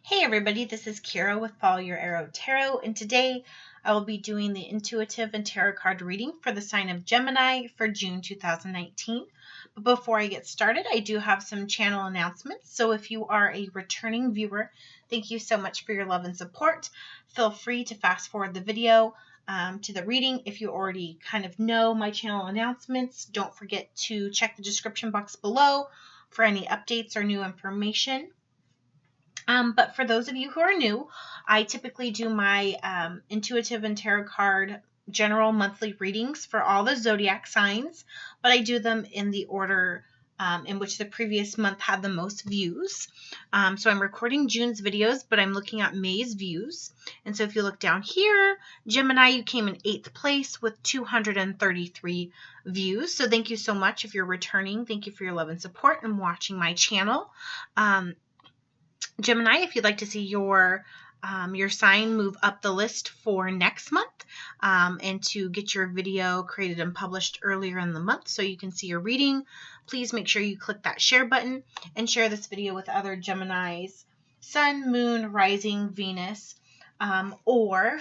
Hey everybody, this is Kira with Follow Your Arrow Tarot, and today I will be doing the intuitive and tarot card reading for the sign of Gemini for June 2019. But before I get started, I do have some channel announcements. So if you are a returning viewer, thank you so much for your love and support. Feel free to fast forward the video to the reading. If you already kind of know my channel announcements, don't forget to check the description box below for any updates or new information. But for those of you who are new, I typically do my intuitive and tarot card general monthly readings for all the zodiac signs, but I do them in the order in which the previous month had the most views. So I'm recording June's videos, but I'm looking at May's views. And so if you look down here, Gemini, you came in 8th place with 233 views. So thank you so much if you're returning. Thank you for your love and support and watching my channel. Gemini, if you'd like to see your sign move up the list for next month and to get your video created and published earlier in the month so you can see your reading, please make sure you click that share button and share this video with other Geminis, Sun, Moon, Rising, Venus, or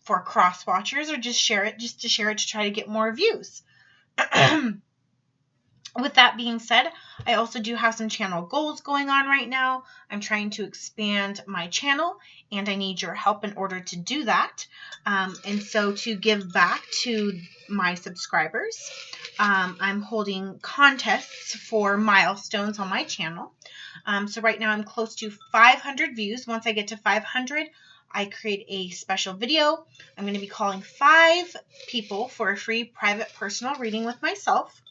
for cross watchers, or just share it to try to get more views. With that being said, I also do have some channel goals going on right now. I'm trying to expand my channel, and I need your help in order to do that. And so to give back to my subscribers, I'm holding contests for milestones on my channel. So right now I'm close to 500 views. Once I get to 500, I create a special video. I'm going to be calling 5 people for a free private personal reading with myself.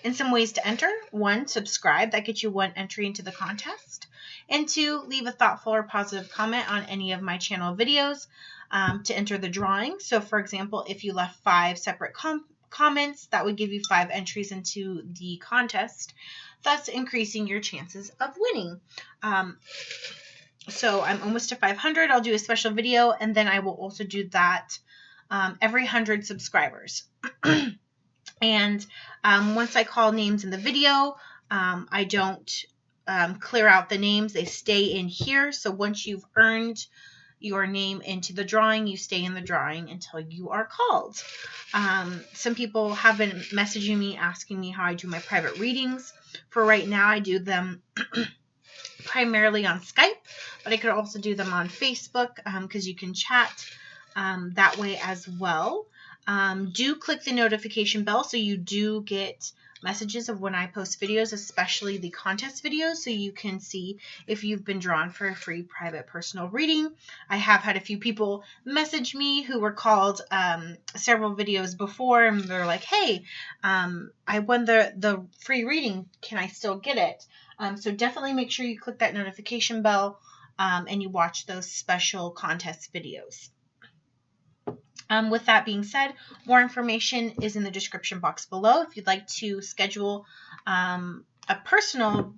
And some ways to enter: 1, subscribe. That gets you 1 entry into the contest. And 2, leave a thoughtful or positive comment on any of my channel videos to enter the drawing. So for example, if you left 5 separate comments, that would give you 5 entries into the contest, thus increasing your chances of winning. So I'm almost to 500. I'll do a special video, and then I will also do that every 100 subscribers. And once I call names in the video, I don't clear out the names. They stay in here. So once you've earned your name into the drawing, you stay in the drawing until you are called. Some people have been messaging me, asking me how I do my private readings. For right now, I do them primarily on Skype, but I could also do them on Facebook because you can chat that way as well. Do click the notification bell so you do get messages of when I post videos, especially the contest videos, so you can see if you've been drawn for a free private personal reading. I have had a few people message me who were called several videos before, and they're like, hey, I won the free reading. Can I still get it? So definitely make sure you click that notification bell and you watch those special contest videos. With that being said, more information is in the description box below. If you'd like to schedule a personal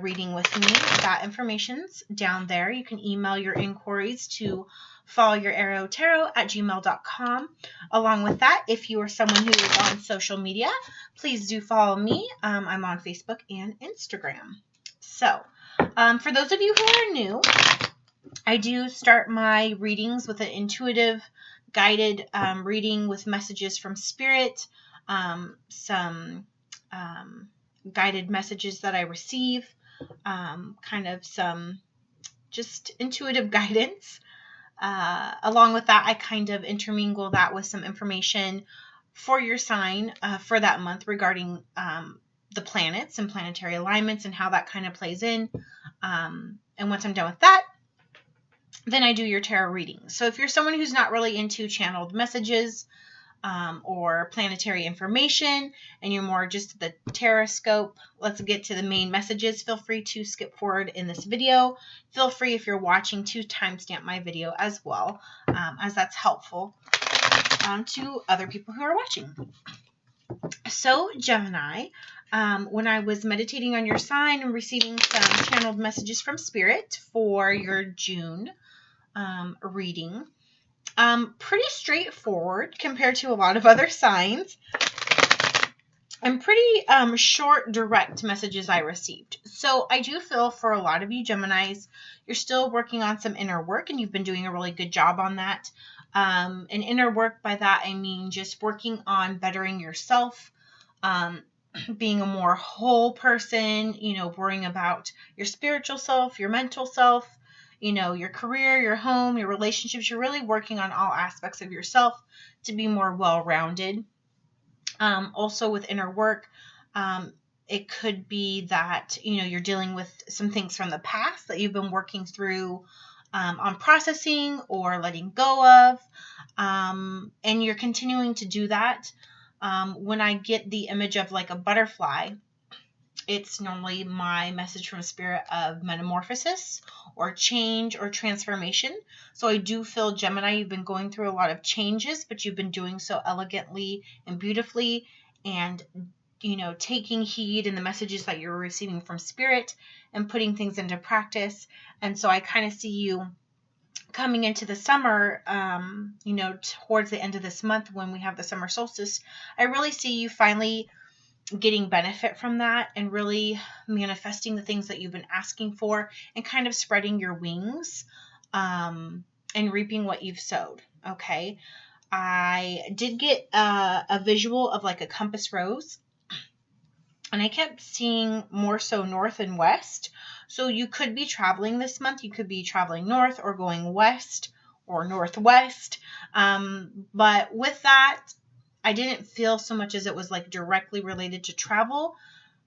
reading with me, that information's down there. You can email your inquiries to FollowYourArrowTarot@gmail.com. Along with that, if you are someone who is on social media, please do follow me. I'm on Facebook and Instagram. So, for those of you who are new, I do start my readings with an intuitive guided reading with messages from Spirit, some guided messages that I receive, kind of some just intuitive guidance. Along with that, I kind of intermingle that with some information for your sign for that month regarding the planets and planetary alignments and how that kind of plays in. And once I'm done with that, then I do your tarot reading. So if you're someone who's not really into channeled messages or planetary information, and you're more just the tarot scope, let's get to the main messages, feel free to skip forward in this video. Feel free, if you're watching, to timestamp my video as well, as that's helpful to other people who are watching. So Gemini, when I was meditating on your sign and receiving some channeled messages from Spirit for your June reading, pretty straightforward compared to a lot of other signs. and pretty short, direct messages I received. So I do feel for a lot of you Geminis, you're still working on some inner work, and you've been doing a really good job on that. And inner work, by that I mean just working on bettering yourself, being a more whole person, worrying about your spiritual self, your mental self, your career, your home, your relationships. You're really working on all aspects of yourself to be more well-rounded. Also with inner work, it could be that, you're dealing with some things from the past that you've been working through on processing or letting go of. And you're continuing to do that. When I get the image of like a butterfly, it's normally my message from spirit of metamorphosis or change or transformation. So I do feel, Gemini, you've been going through a lot of changes, but you've been doing so elegantly and beautifully, and taking heed in the messages that you're receiving from spirit and putting things into practice. And so I kind of see you coming into the summer, towards the end of this month when we have the summer solstice. I really see you finally getting benefit from that and really manifesting the things that you've been asking for, and kind of spreading your wings and reaping what you've sowed. Okay. I did get a visual of like a compass rose, and I kept seeing more so north and west. So you could be traveling this month. You could be traveling north or going west or northwest. But with that, I didn't feel so much as it was like directly related to travel.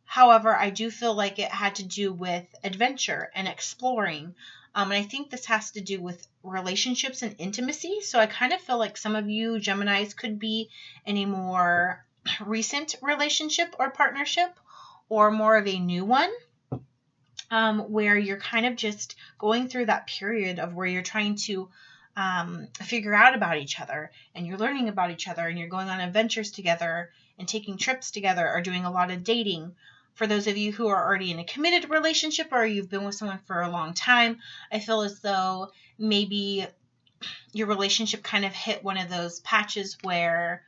However, I do feel like it had to do with adventure and exploring. And I think this has to do with relationships and intimacy. So I kind of feel like some of you Geminis could be in a more recent relationship or partnership, or more of a new one, where you're kind of just going through that period of where you're trying to figure out about each other, and you're learning about each other, and you're going on adventures together and taking trips together, or doing a lot of dating. For those of you who are already in a committed relationship, or you've been with someone for a long time, I feel as though maybe your relationship kind of hit one of those patches where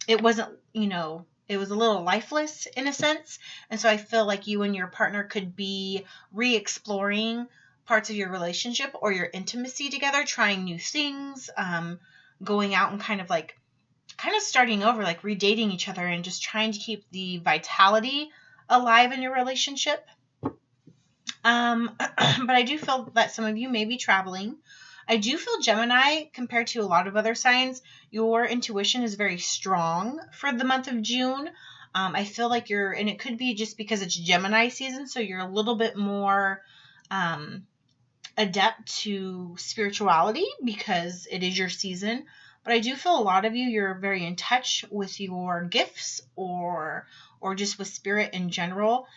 it wasn't, it was a little lifeless in a sense. And so I feel like you and your partner could be re-exploring parts of your relationship or your intimacy together, trying new things, going out and kind of starting over, like redating each other, and just trying to keep the vitality alive in your relationship. But I do feel that some of you may be traveling. I do feel, Gemini, compared to a lot of other signs, your intuition is very strong for the month of June. I feel like and it could be just because it's Gemini season, so you're a little bit more adept to spirituality because it is your season. But I do feel a lot of you're very in touch with your gifts or just with spirit in general.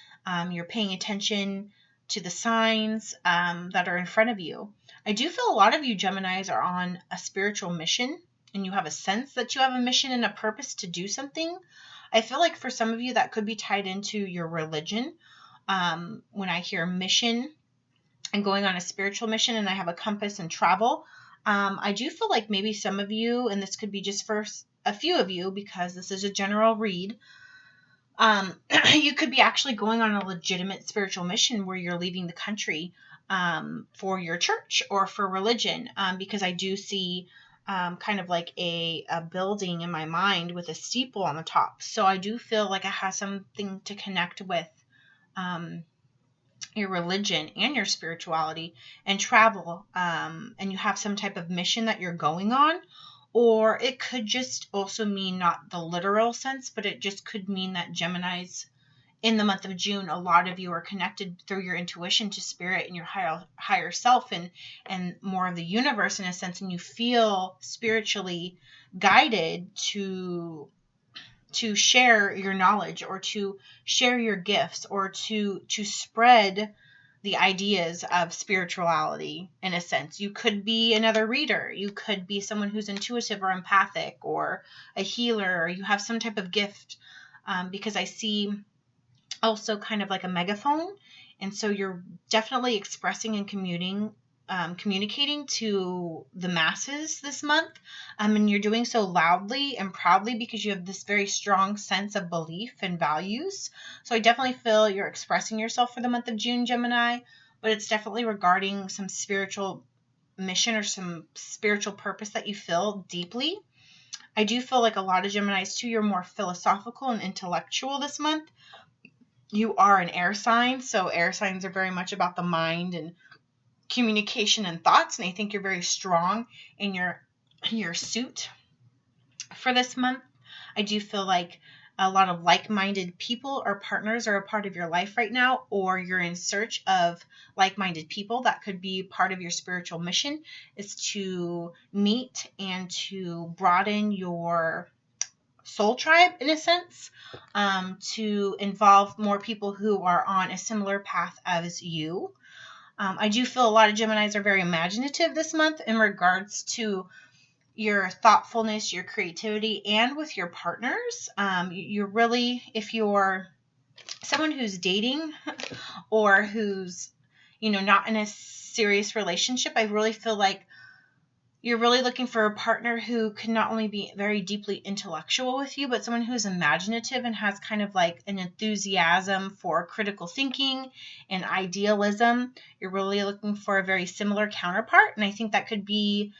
You're paying attention to the signs that are in front of you. I do feel a lot of you Geminis are on a spiritual mission, and you have a sense that you have a mission and a purpose to do something. I feel like for some of you that could be tied into your religion. When I hear mission and going on a spiritual mission, and I have a compass and travel, I do feel like maybe some of you, and this could be just for a few of you because this is a general read, you could be actually going on a legitimate spiritual mission where you're leaving the country for your church or for religion, because I do see kind of like a building in my mind with a steeple on the top. So I do feel like it has something to connect with your religion and your spirituality and travel, and you have some type of mission that you're going on. Or it could just also mean not the literal sense, but it just could mean that Geminis in the month of June, a lot of you are connected through your intuition to spirit and your higher self and more of the universe in a sense, and you feel spiritually guided to share your knowledge or to share your gifts or to spread the ideas of spirituality in a sense. You could be another reader. You could be someone who's intuitive or empathic or a healer, or you have some type of gift, because I see also kind of like a megaphone. And so you're definitely expressing and communicating to the masses this month, and you're doing so loudly and proudly because you have this very strong sense of belief and values. So I definitely feel you're expressing yourself for the month of June, Gemini, but it's definitely regarding some spiritual mission or some spiritual purpose that you feel deeply. I do feel like a lot of Geminis too, you're more philosophical and intellectual this month. You are an air sign, so air signs are very much about the mind and communication and thoughts, and I think you're very strong in your suit for this month. I do feel like a lot of like-minded people or partners are a part of your life right now, or you're in search of like-minded people. That could be part of your spiritual mission, is to meet and to broaden your soul tribe in a sense, to involve more people who are on a similar path as you. I do feel a lot of Geminis are very imaginative this month in regards to your thoughtfulness, your creativity, and with your partners. You're really, if you're someone who's dating or who's, not in a serious relationship, I really feel like you're really looking for a partner who can not only be very deeply intellectual with you, but someone who's imaginative and has kind of like an enthusiasm for critical thinking and idealism. You're really looking for a very similar counterpart. And I think that could be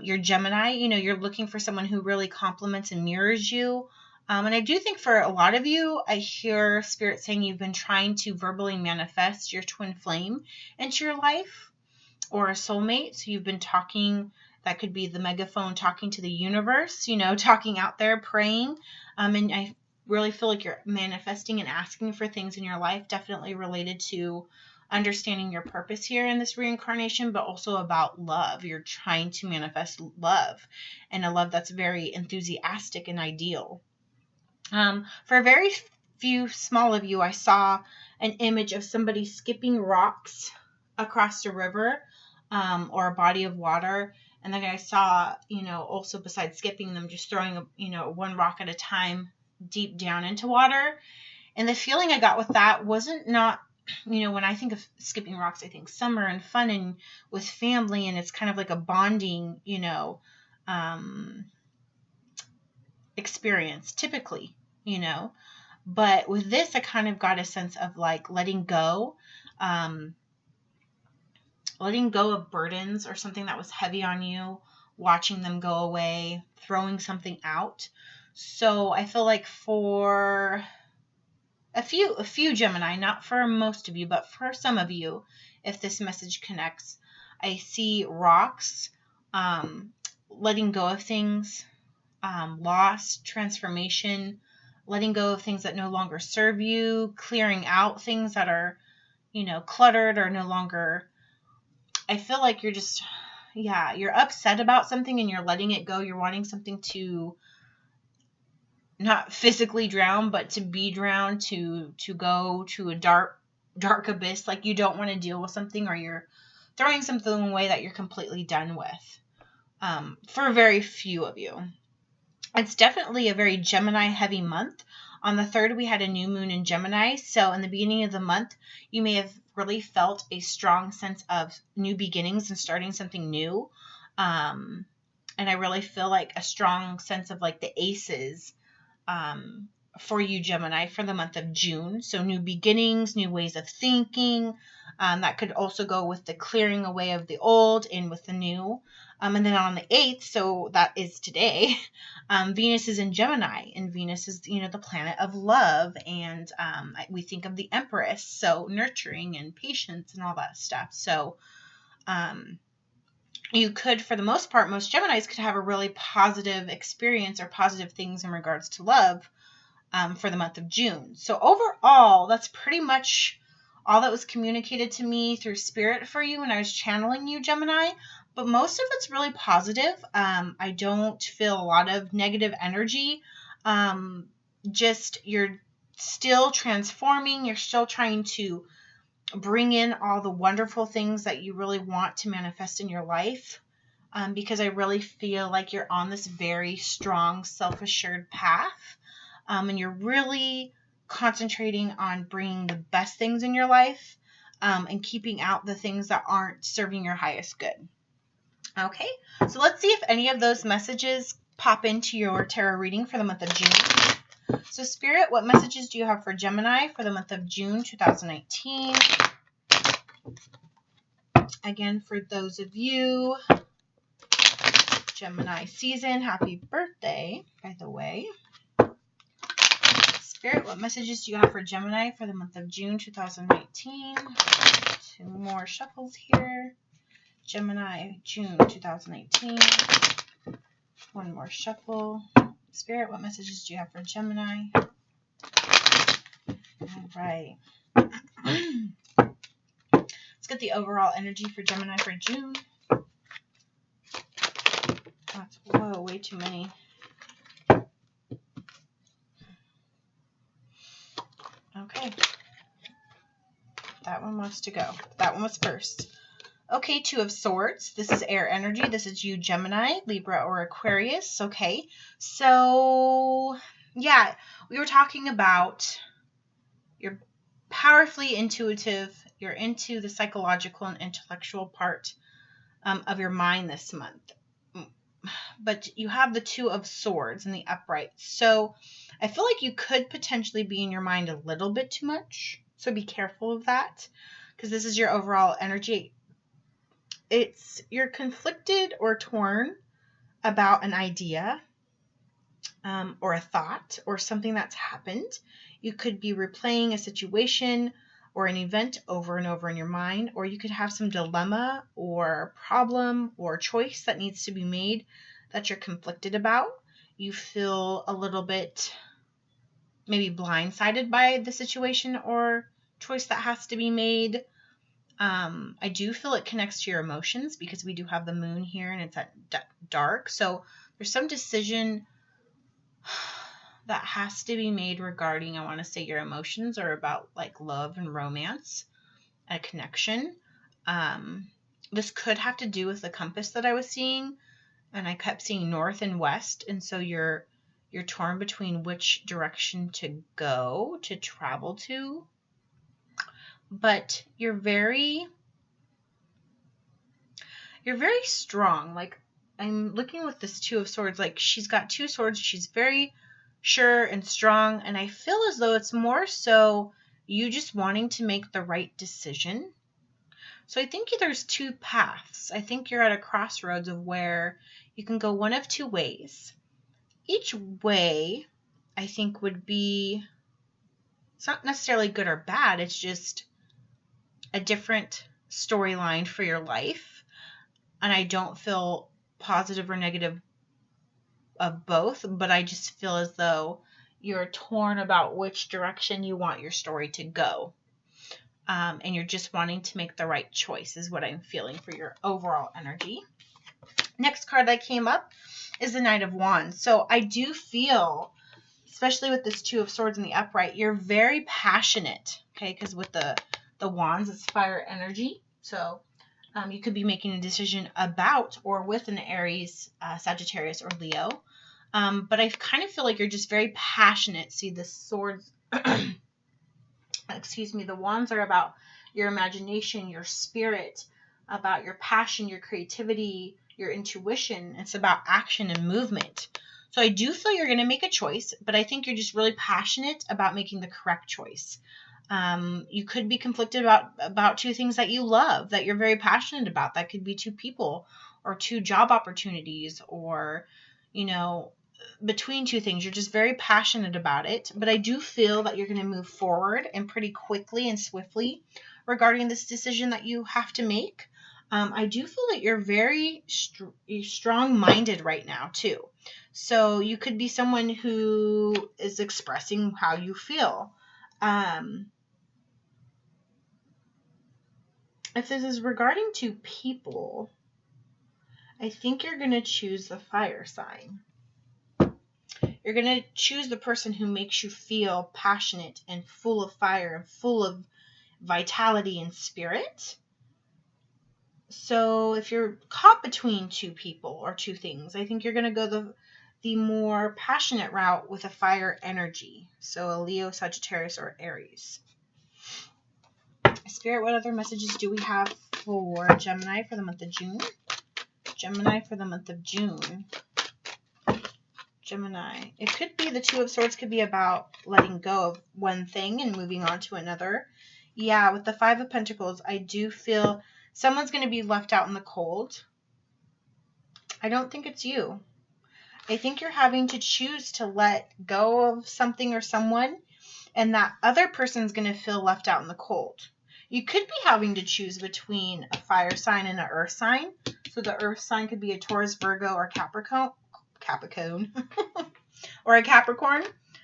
your Gemini. You're looking for someone who really complements and mirrors you. And I do think for a lot of you, I hear Spirit saying you've been trying to verbally manifest your twin flame into your life or a soulmate. So you've been talking. That could be the megaphone talking to the universe, talking out there, praying. And I really feel like you're manifesting and asking for things in your life, definitely related to understanding your purpose here in this reincarnation, but also about love. You're trying to manifest love, and a love that's very enthusiastic and ideal. For a very few small of you, I saw an image of somebody skipping rocks across a river or a body of water. And then I saw, also besides skipping them, just throwing, one rock at a time deep down into water. And the feeling I got with that wasn't not, when I think of skipping rocks, I think summer and fun and with family. And it's kind of like a bonding, experience typically, But with this, I kind of got a sense of like letting go of burdens or something that was heavy on you, watching them go away, throwing something out. So I feel like for a few Gemini, not for most of you, but for some of you, if this message connects, I see rocks, letting go of things, loss, transformation, letting go of things that no longer serve you, clearing out things that are, cluttered or no longer. I feel like you're just, you're upset about something and you're letting it go. You're wanting something to not physically drown, but to be drowned, to go to a dark abyss. Like you don't want to deal with something, or you're throwing something away that you're completely done with. For very few of you. It's definitely a very Gemini heavy month. On the 3rd, we had a new moon in Gemini. So in the beginning of the month, you may have really felt a strong sense of new beginnings and starting something new. And I really feel like a strong sense of like the aces for you, Gemini, for the month of June. So new beginnings, new ways of thinking. That could also go with the clearing away of the old and with the new. And then on the 8th, so that is today, Venus is in Gemini, and Venus is, the planet of love, and we think of the Empress, so nurturing and patience and all that stuff. So you could, for the most part, most Geminis could have a really positive experience or positive things in regards to love for the month of June. So overall, that's pretty much all that was communicated to me through Spirit for you when I was channeling you, Gemini. But most of it's really positive. I don't feel a lot of negative energy. Just you're still transforming. You're still trying to bring in all the wonderful things that you really want to manifest in your life. Because I really feel like you're on this very strong, self-assured path. And you're really concentrating on bringing the best things in your life. and keeping out the things that aren't serving your highest good. Okay, so let's see if any of those messages pop into your tarot reading for the month of June. So Spirit, what messages do you have for Gemini for the month of June 2019? Again, for those of you, Gemini season, happy birthday, by the way. Spirit, what messages do you have for Gemini for the month of June 2019? 2 more shuffles here. Gemini, June 2018. 1 more shuffle. Spirit, what messages do you have for Gemini? All right. Let's get the overall energy for Gemini for June. That's, whoa, way too many. Okay. That one wants to go. That one was first. Okay, 2 of Swords. This is air energy. This is you, Gemini, Libra, or Aquarius. Okay. So, yeah, we were talking about you're powerfully intuitive. You're into the psychological and intellectual part of your mind this month. But you have the 2 of Swords in the upright. So I feel like you could potentially be in your mind a little bit too much. So be careful of that, because this is your overall energy. You're conflicted or torn about an idea or a thought or something that's happened. You could be replaying a situation or an event over and over in your mind, or you could have some dilemma or problem or choice that needs to be made that you're conflicted about. You feel a little bit maybe blindsided by the situation or choice that has to be made. I do feel it connects to your emotions because we do have the moon here and it's at dark. So there's some decision that has to be made regarding, I want to say, your emotions or about like love and romance, a connection. This could have to do with the compass that I was seeing, and I kept seeing north and west. And so you're torn between which direction to go, to travel to. But you're very strong. Like, I'm looking with this 2 of Swords, like she's got 2 swords. She's very sure and strong. And I feel as though it's more so you just wanting to make the right decision. So I think there's 2 paths. I think you're at a crossroads of where you can go one of 2 ways. Each way, I think, would be, it's not necessarily good or bad. It's just a different storyline for your life. And I don't feel positive or negative of both, but I just feel as though you're torn about which direction you want your story to go. And you're just wanting to make the right choice is what I'm feeling for your overall energy. Next card that came up is the Knight of Wands. So I do feel, especially with this 2 of Swords in the upright, you're very passionate, okay? Because with the Wands, it's fire energy. So you could be making a decision about or with an Aries, Sagittarius, or Leo. But I kind of feel like you're just very passionate. See, the swords, excuse me, the wands are about your imagination, your spirit, about your passion, your creativity, your intuition. It's about action and movement. So I do feel you're going to make a choice, but I think you're just really passionate about making the correct choice. You could be conflicted about 2 things that you love, that you're very passionate about. That could be 2 people or 2 job opportunities, or, between 2 things. You're just very passionate about it. But I do feel that you're going to move forward and pretty quickly and swiftly regarding this decision that you have to make. I do feel that you're very strong-minded right now, too. So you could be someone who is expressing how you feel. If this is regarding 2 people, I think you're going to choose the fire sign. You're going to choose the person who makes you feel passionate and full of fire and full of vitality and spirit. So if you're caught between 2 people or 2 things, I think you're going to go the more passionate route with a fire energy. So a Leo, Sagittarius, or Aries. Spirit, what other messages do we have for Gemini for the month of June? Gemini for the month of June. Gemini. It could be the Two of Swords could be about letting go of one thing and moving on to another. Yeah, with the Five of Pentacles, I do feel someone's going to be left out in the cold. I don't think it's you. I think you're having to choose to let go of something or someone, and that other person's going to feel left out in the cold. You could be having to choose between a fire sign and an earth sign. So the earth sign could be a Taurus, Virgo, or Capricorn. Or a Capricorn.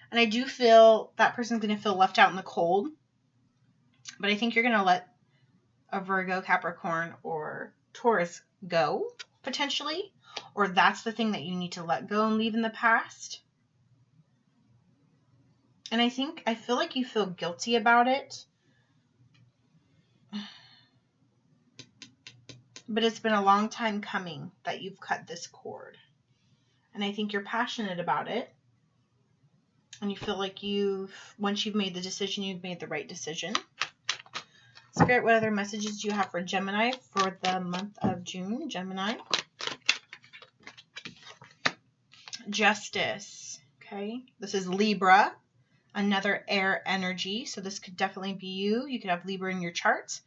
And I do feel that person's going to feel left out in the cold. But I think you're going to let a Virgo, Capricorn, or Taurus go, potentially. Or that's the thing that you need to let go and leave in the past. And I feel like you feel guilty about it. But it's been a long time coming that you've cut this cord. And I think you're passionate about it. And you feel like once you've made the decision, you've made the right decision. Spirit, what other messages do you have for Gemini for the month of June? Gemini. Justice. Okay. This is Libra. Another air energy. So this could definitely be you. You could have Libra in your chart.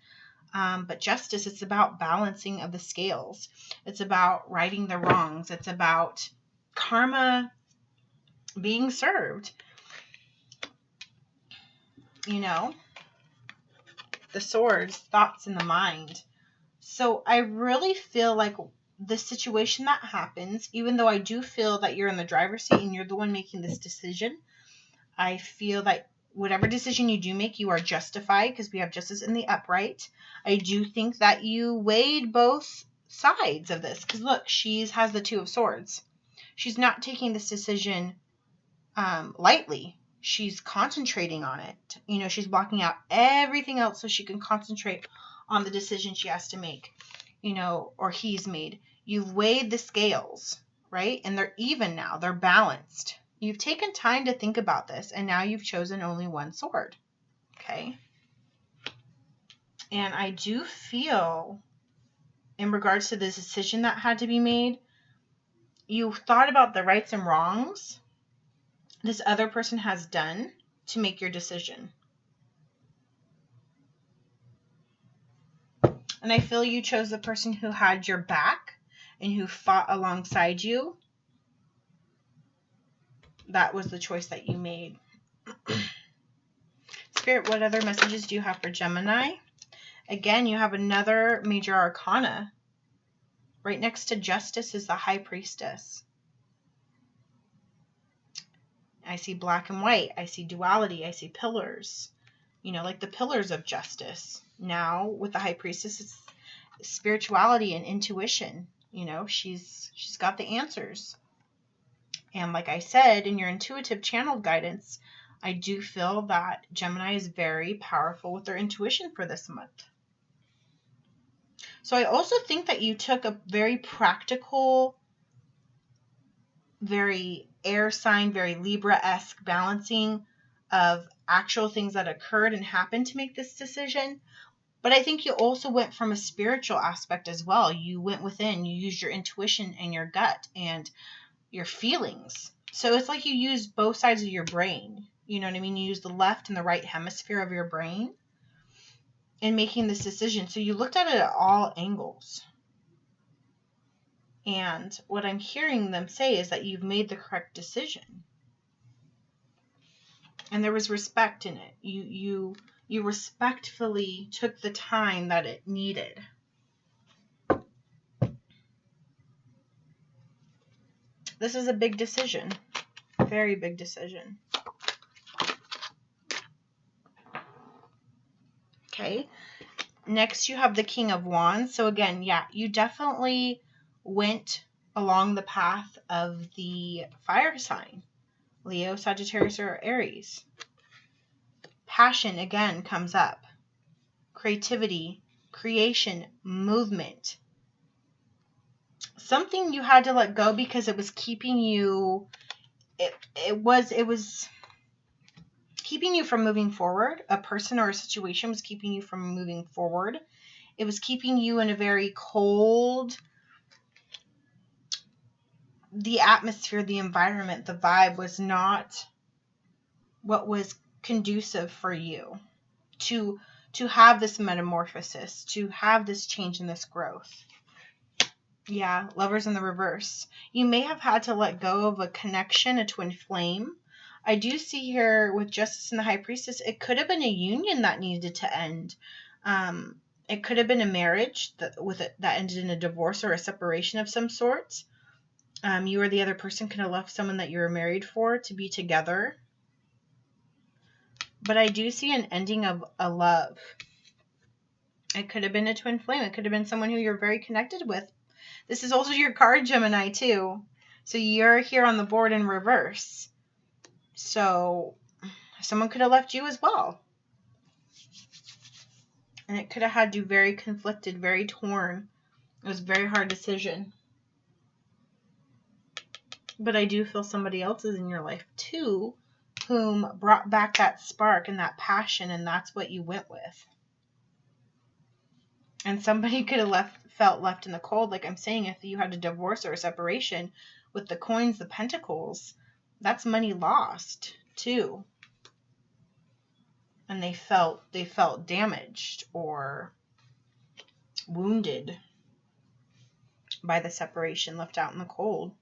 But justice, it's about balancing of the scales. It's about righting the wrongs. It's about karma being served. You know, the swords, thoughts in the mind. So I really feel like the situation that happens, even though I do feel that you're in the driver's seat and you're the one making this decision, I feel that whatever decision you do make, you are justified because we have justice in the upright. I do think that you weighed both sides of this because look, she has the Two of Swords. She's not taking this decision lightly. She's concentrating on it. You know, she's blocking out everything else so she can concentrate on the decision she has to make, you know, or he's made. You've weighed the scales, right? And they're even now. They're balanced. You've taken time to think about this, and now you've chosen only one sword, okay? And I do feel, in regards to this decision that had to be made, you thought about the rights and wrongs this other person has done to make your decision. And I feel you chose the person who had your back and who fought alongside you. That was the choice that you made. Spirit, what other messages do you have for Gemini? Again, you have another major arcana. Right next to Justice is the High Priestess. I see black and white. I see duality. I see pillars. You know, like the pillars of justice. Now, with the High Priestess, it's spirituality and intuition. You know, she's got the answers. And like I said, in your intuitive channeled guidance, I do feel that Gemini is very powerful with their intuition for this month. So I also think that you took a very practical, very air sign, very Libra-esque balancing of actual things that occurred and happened to make this decision. But I think you also went from a spiritual aspect as well. You went within, you used your intuition and your gut and your feelings. So it's like you used both sides of your brain. You know what I mean? You used the left and the right hemisphere of your brain in making this decision. So you looked at it at all angles. And what I'm hearing them say is that you've made the correct decision. And there was respect in it. You respectfully took the time that it needed. This is a big decision. Very big decision. Okay. Next, you have the King of Wands. So again, yeah, you definitely went along the path of the fire sign. Leo, Sagittarius, or Aries. Passion, again, comes up. Creativity, creation, movement. Something you had to let go because it was keeping you, it was keeping you from moving forward. A person or a situation was keeping you from moving forward. It was keeping you in a very cold, the atmosphere, the environment, the vibe was not what was conducive for you to have this metamorphosis, to have this change and this growth. Yeah, Lovers in the reverse. You may have had to let go of a connection, a twin flame. I do see here with Justice and the High Priestess, it could have been a union that needed to end. It could have been a marriage that ended in a divorce or a separation of some sort. You or the other person could have left someone that you were married for to be together. But I do see an ending of a love. It could have been a twin flame. It could have been someone who you're very connected with. This is also your card, Gemini, too. So you're here on the board in reverse. So someone could have left you as well. And it could have had you very conflicted, very torn. It was a very hard decision. But I do feel somebody else is in your life, too, whom brought back that spark and that passion, and that's what you went with. And somebody could have felt left in the cold, like I'm saying, if you had a divorce or a separation with the coins, the pentacles, that's money lost, too. And they felt damaged or wounded by the separation, left out in the cold.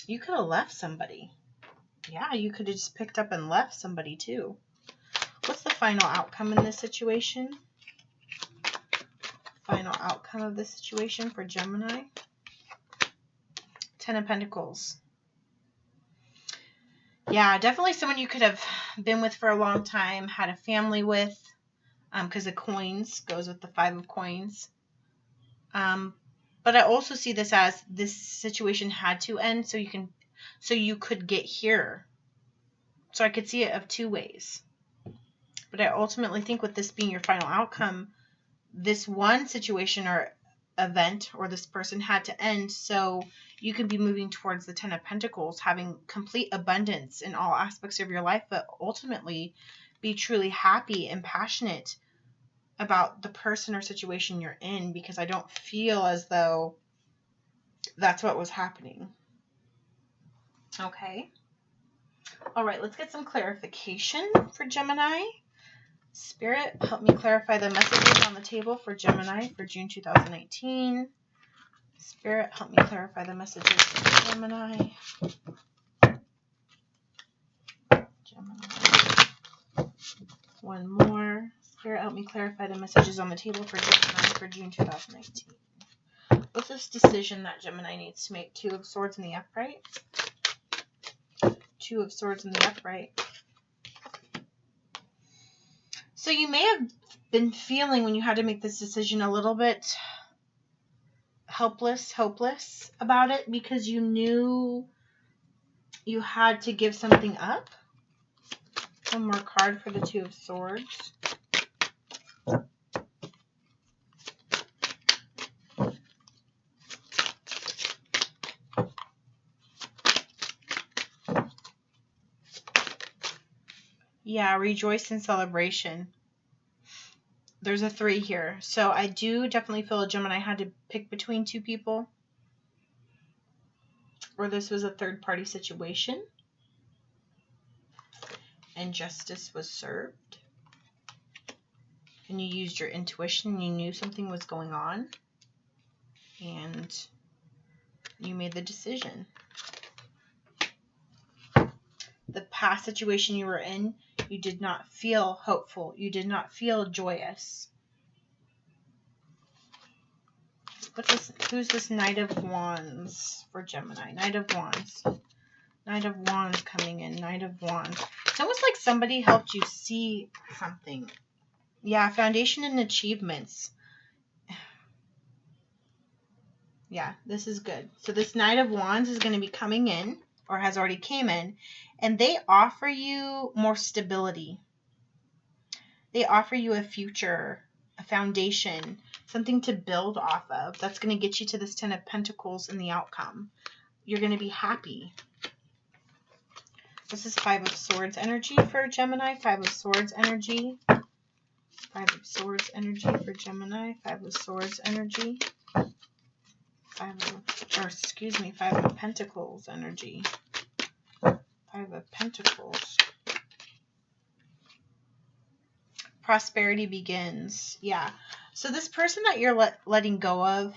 You could have left somebody. Yeah, you could have just picked up and left somebody too. What's the final outcome in this situation? Final outcome of this situation for Gemini. 10 of Pentacles. Yeah, definitely someone you could have been with for a long time, had a family with, because the coins goes with the 5 of coins. But I also see this as this situation had to end so you could get here. So I could see it of two ways. But I ultimately think with this being your final outcome, this one situation or event or this person had to end so you could be moving towards the 10 of Pentacles, having complete abundance in all aspects of your life, but ultimately be truly happy and passionate about the person or situation you're in, because I don't feel as though that's what was happening. Okay. All right, let's get some clarification for Gemini. Spirit, help me clarify the messages on the table for Gemini for June 2019. Spirit, help me clarify the messages for Gemini. One more. Spirit, help me clarify the messages on the table for Gemini for June 2019. What's this decision that Gemini needs to make? 2 of Swords in the upright. 2 of Swords in the upright. So you may have been feeling when you had to make this decision a little bit helpless, hopeless about it, because you knew you had to give something up. One more card for the 2 of Swords. Yeah, rejoice in celebration. There's a 3 here. So I do definitely feel a Gemini had to pick between 2 people. Or this was a third-party situation. And justice was served. And you used your intuition. You knew something was going on. And you made the decision. The past situation you were in, you did not feel hopeful. You did not feel joyous. Who's this Knight of Wands for Gemini? Knight of Wands. Knight of Wands coming in. Knight of Wands. It's almost like somebody helped you see something. Yeah, foundation and achievements. Yeah, this is good. So this Knight of Wands is going to be coming in, or has already came in, and they offer you more stability. They offer you a future, a foundation, something to build off of. That's going to get you to this 10 of Pentacles in the outcome. You're going to be happy. This is Five of Swords energy for Gemini. Five of Swords energy. Five of Swords energy for Gemini. Five of Swords energy. Five of Pentacles energy. Five of Pentacles. Prosperity begins. Yeah. So this person that you're letting go of,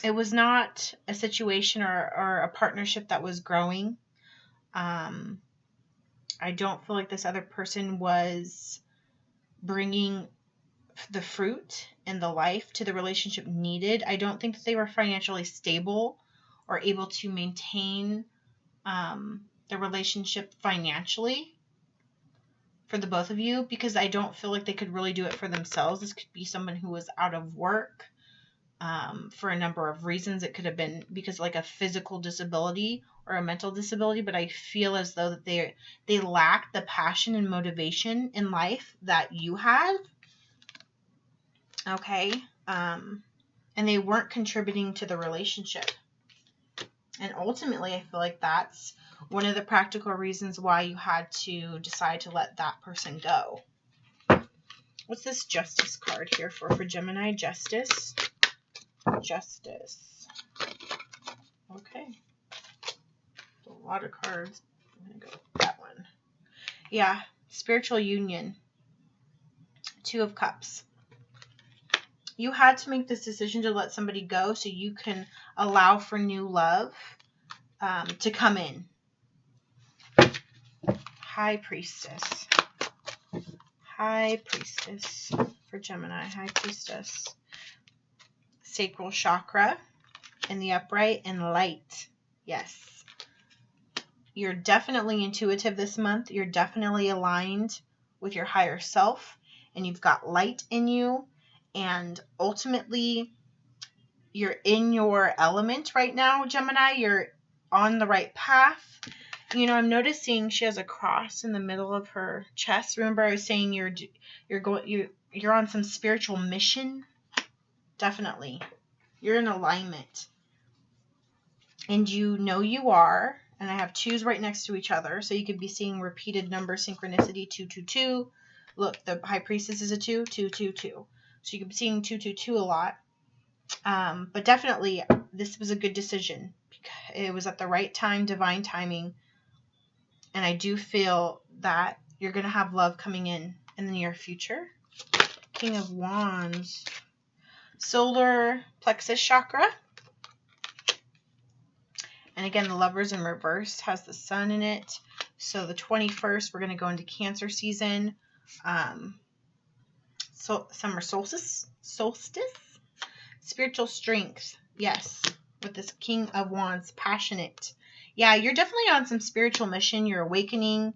it was not a situation or a partnership that was growing. I don't feel like this other person was bringing the fruit and the life to the relationship needed. I don't think that they were financially stable or able to maintain the relationship financially for the both of you, because I don't feel like they could really do it for themselves. This could be someone who was out of work for a number of reasons. It could have been because like a physical disability or a mental disability, but I feel as though that they lack the passion and motivation in life that you have. Okay. And they weren't contributing to the relationship. And ultimately, I feel like that's one of the practical reasons why you had to decide to let that person go. What's this Justice card here for Gemini? Justice. Justice. Okay. A lot of cards. I'm going to go with that one. Yeah. Spiritual union. Two of Cups. You had to make this decision to let somebody go so you can allow for new love to come in. High Priestess. High Priestess for Gemini. High Priestess. Sacral chakra in the upright and light. Yes. You're definitely intuitive this month. You're definitely aligned with your higher self, and you've got light in you, and ultimately you're in your element right now, Gemini. You're on the right path. You know, I'm noticing she has a cross in the middle of her chest. Remember, I was saying you're on some spiritual mission. Definitely, you're in alignment, and you know you are. And I have twos right next to each other, so you could be seeing repeated number synchronicity 222. Look, the High Priestess is a 2, 222. So you could be seeing 222 a lot. But definitely, this was a good decision. It was at the right time, divine timing. And I do feel that you're going to have love coming in the near future. King of Wands. Solar plexus chakra. And again, the Lovers in reverse has the sun in it. So the 21st, we're going to go into Cancer season. So summer solstice. Spiritual strength. Yes. With this King of Wands. Passionate. Yeah, you're definitely on some spiritual mission. You're awakening.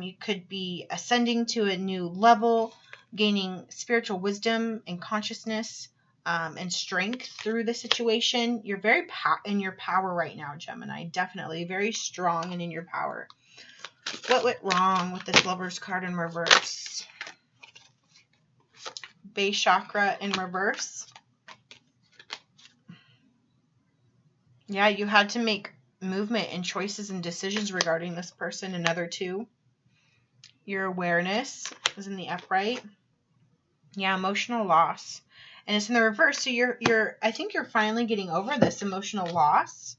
You could be ascending to a new level, gaining spiritual wisdom and consciousness and strength through the situation. You're very in your power right now, Gemini. Definitely very strong and in your power. What went wrong with this Lover's card in reverse? Base chakra in reverse. Yeah, you had to make movement and choices and decisions regarding this person. Another 2. Your awareness is in the upright. Yeah, emotional loss. And it's in the reverse. So I think you're finally getting over this emotional loss.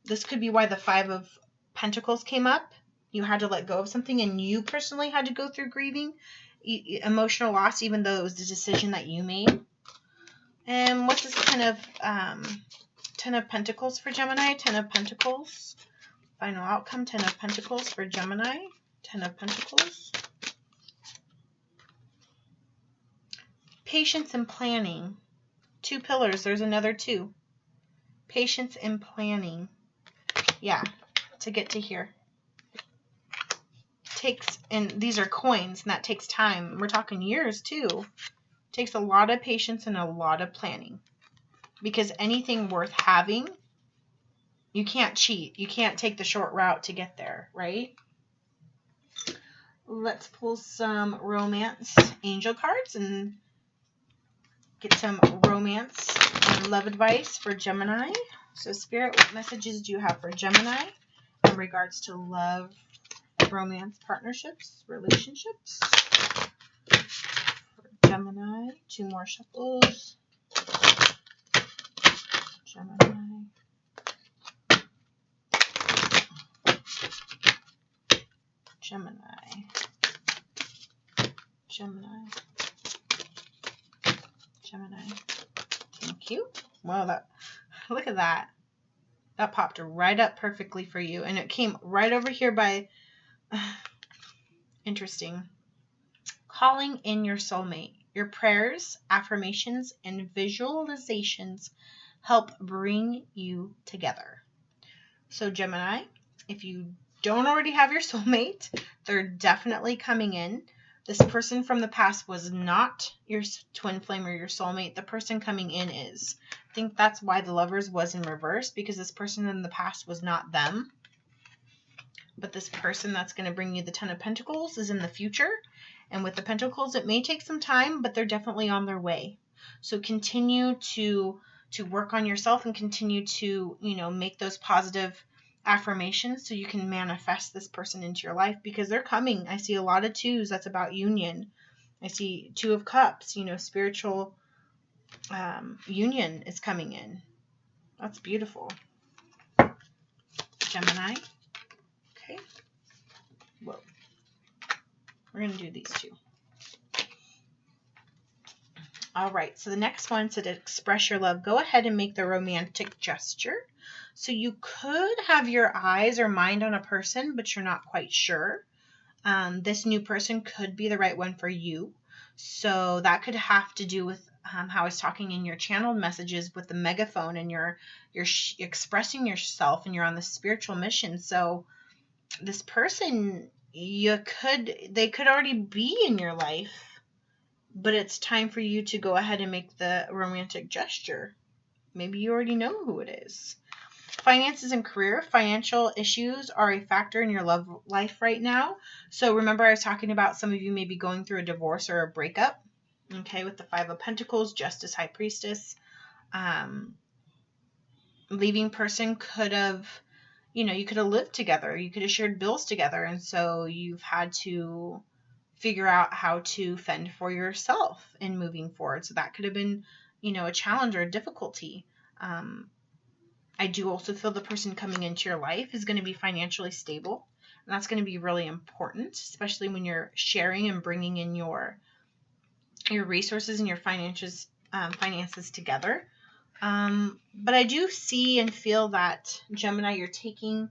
This could be why the 5 of Pentacles came up. You had to let go of something, and you personally had to go through grieving, emotional loss, even though it was the decision that you made. And what's this kind of 10 of Pentacles for Gemini? 10 of Pentacles. Final outcome, 10 of Pentacles for Gemini. 10 of Pentacles. Patience and planning. 2 pillars. There's another 2. Patience and planning. Yeah, to get to here. And these are coins, and that takes time. We're talking years, too. Takes a lot of patience and a lot of planning. Because anything worth having, you can't cheat. You can't take the short route to get there, right? Let's pull some romance angel cards and get some romance and love advice for Gemini. So Spirit, what messages do you have for Gemini? in regards to love, romance, partnerships, relationships. For Gemini, 2 more shuffles. Gemini. Gemini. Gemini. Gemini. Thank you. Wow, look at that. That popped right up perfectly for you. And it came right over here by, interesting. Calling in your soulmate. Your prayers, affirmations, and visualizations help bring you together. So Gemini, if you don't already have your soulmate, they're definitely coming in. This person from the past was not your twin flame or your soulmate. The person coming in is. I think that's why the Lovers was in reverse, because this person in the past was not them. But this person that's going to bring you the 10 of Pentacles is in the future. And with the Pentacles, it may take some time, but they're definitely on their way. So continue to work on yourself and continue to, make those positive affirmations so you can manifest this person into your life, because they're coming. I see a lot of 2s. That's about union. I see 2 of Cups, spiritual union is coming in. That's beautiful. Gemini. Okay. Whoa. We're going to do these 2. All right. So the next one said to express your love. Go ahead and make the romantic gesture. So you could have your eyes or mind on a person, but you're not quite sure. This new person could be the right one for you. So that could have to do with how I was talking in your channeled messages with the megaphone, and you're expressing yourself and you're on the spiritual mission. So this person, they could already be in your life, but it's time for you to go ahead and make the romantic gesture. Maybe you already know who it is. Finances and career. Financial issues are a factor in your love life right now. So remember, I was talking about some of you may be going through a divorce or a breakup. Okay, with the 5 of Pentacles, Justice, High Priestess. Leaving person could have, you could have lived together. You could have shared bills together. And so you've had to figure out how to fend for yourself in moving forward. So that could have been, a challenge or a difficulty. I do also feel the person coming into your life is going to be financially stable. And that's going to be really important, especially when you're sharing and bringing in your resources and your finances together. But I do see and feel that, Gemini, you're taking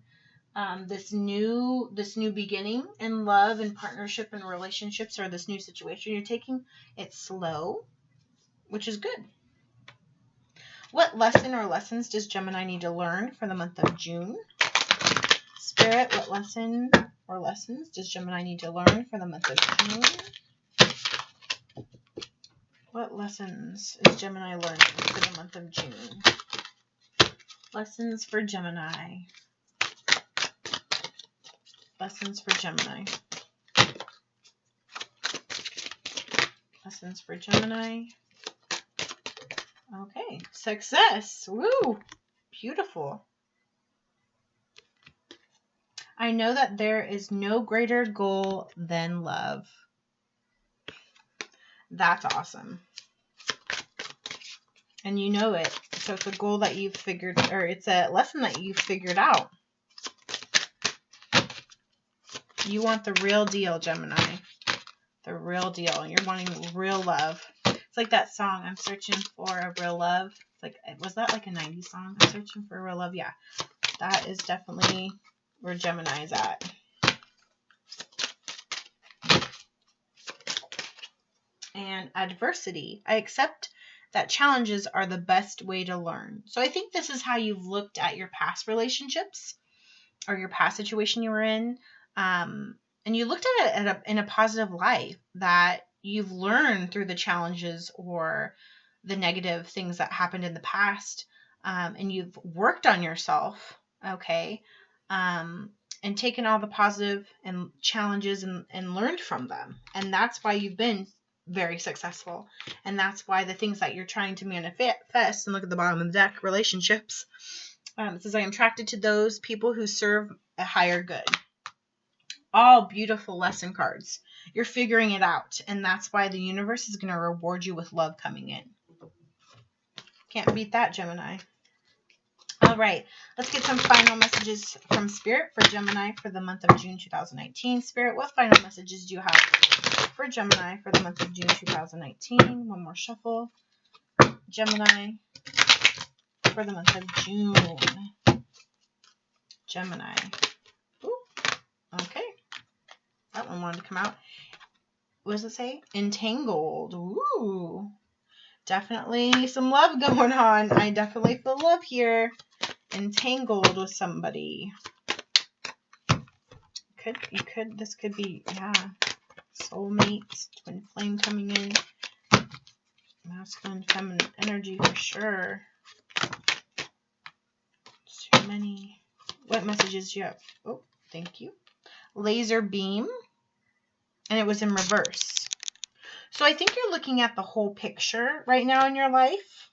this new beginning in love and partnership and relationships, or this new situation. You're taking it slow, which is good. What lesson or lessons does Gemini need to learn for the month of June? Spirit, what lesson or lessons does Gemini need to learn for the month of June? What lessons is Gemini learning for the month of June? Lessons for Gemini. Lessons for Gemini. Lessons for Gemini. Okay, success. Woo! Beautiful. I know that there is no greater goal than love. That's awesome. And you know it. So it's a goal that you've figured, or it's a lesson that you've figured out. You want the real deal, Gemini. The real deal. You're wanting real love. It's like that song, I'm searching for a real love. It's like, was that like a 90s song? I'm searching for a real love. Yeah. That is definitely where Gemini is at. And adversity. I accept that challenges are the best way to learn. So I think this is how you've looked at your past relationships or your past situation you were in. And you looked at it in a positive light, that you've learned through the challenges or the negative things that happened in the past. And you've worked on yourself. Okay. And taken all the positive and challenges and learned from them. And that's why you've been very successful. And that's why the things that you're trying to manifest, and look at the bottom of the deck, relationships. It says, I am attracted to those people who serve a higher good. All beautiful lesson cards. You're figuring it out, and that's why the universe is going to reward you with love coming in. Can't beat that, Gemini. All right, let's get some final messages from Spirit for Gemini for the month of June 2019. Spirit, what final messages do you have for Gemini for the month of June 2019? One more shuffle. Gemini for the month of June. Gemini. Ooh, okay. That one wanted to come out. What does it say? Entangled. Ooh. Definitely some love going on. I definitely feel love here. Entangled with somebody. This could be, yeah. Soulmate, twin flame coming in. Masculine, feminine energy for sure. Too many. What messages do you have? Oh, thank you. Laser beam. And it was in reverse. So I think you're looking at the whole picture right now in your life.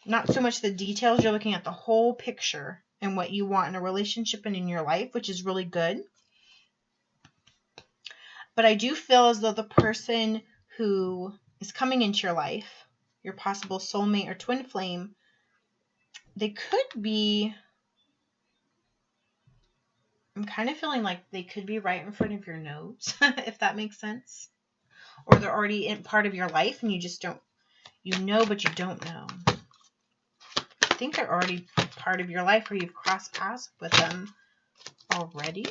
Not so much the details. You're looking at the whole picture and what you want in a relationship and in your life, which is really good. But I do feel as though the person who is coming into your life, your possible soulmate or twin flame, they could be, I'm kind of feeling like they could be right in front of your nose, if that makes sense. Or they're already in part of your life and you just don't, you know, but you don't know. I think they're already part of your life or you've crossed paths with them already.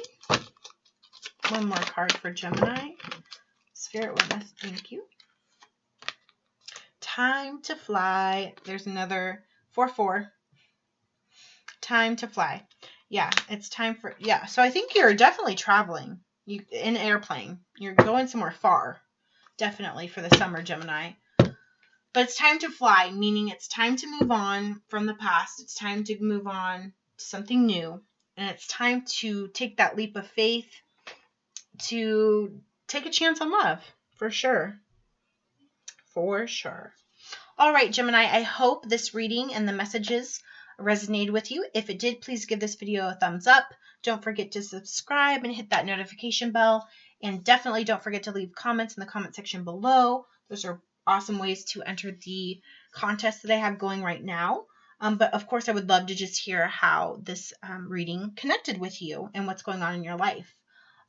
One more card for Gemini. Spirit witness, thank you. Time to fly. There's another 4-4. Time to fly. Yeah, it's time for, yeah. So I think you're definitely traveling. You in an airplane. You're going somewhere far. Definitely for the summer, Gemini. But it's time to fly, meaning it's time to move on from the past. It's time to move on to something new. And it's time to take that leap of faith to take a chance on love. For sure. For sure. All right, Gemini, I hope this reading and the messages resonated with you. If it did, please give this video a thumbs up. Don't forget to subscribe and hit that notification bell. And definitely don't forget to leave comments in the comment section below. Those are awesome ways to enter the contest that I have going right now. But of course, I would love to just hear how this reading connected with you and what's going on in your life.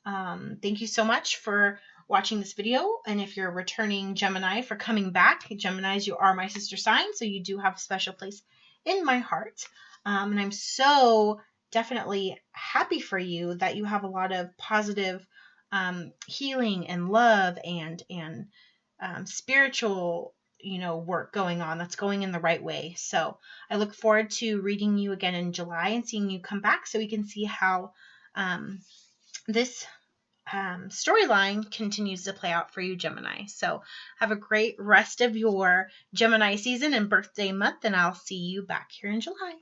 Thank you so much for watching this video. And if you're returning Gemini, for coming back. Geminis, you are my sister sign, so you do have a special place in my heart. And I'm so definitely happy for you that you have a lot of positive healing and love and spiritual, work going on that's going in the right way. So I look forward to reading you again in July and seeing you come back so we can see how this storyline continues to play out for you, Gemini. So have a great rest of your Gemini season and birthday month, and I'll see you back here in July.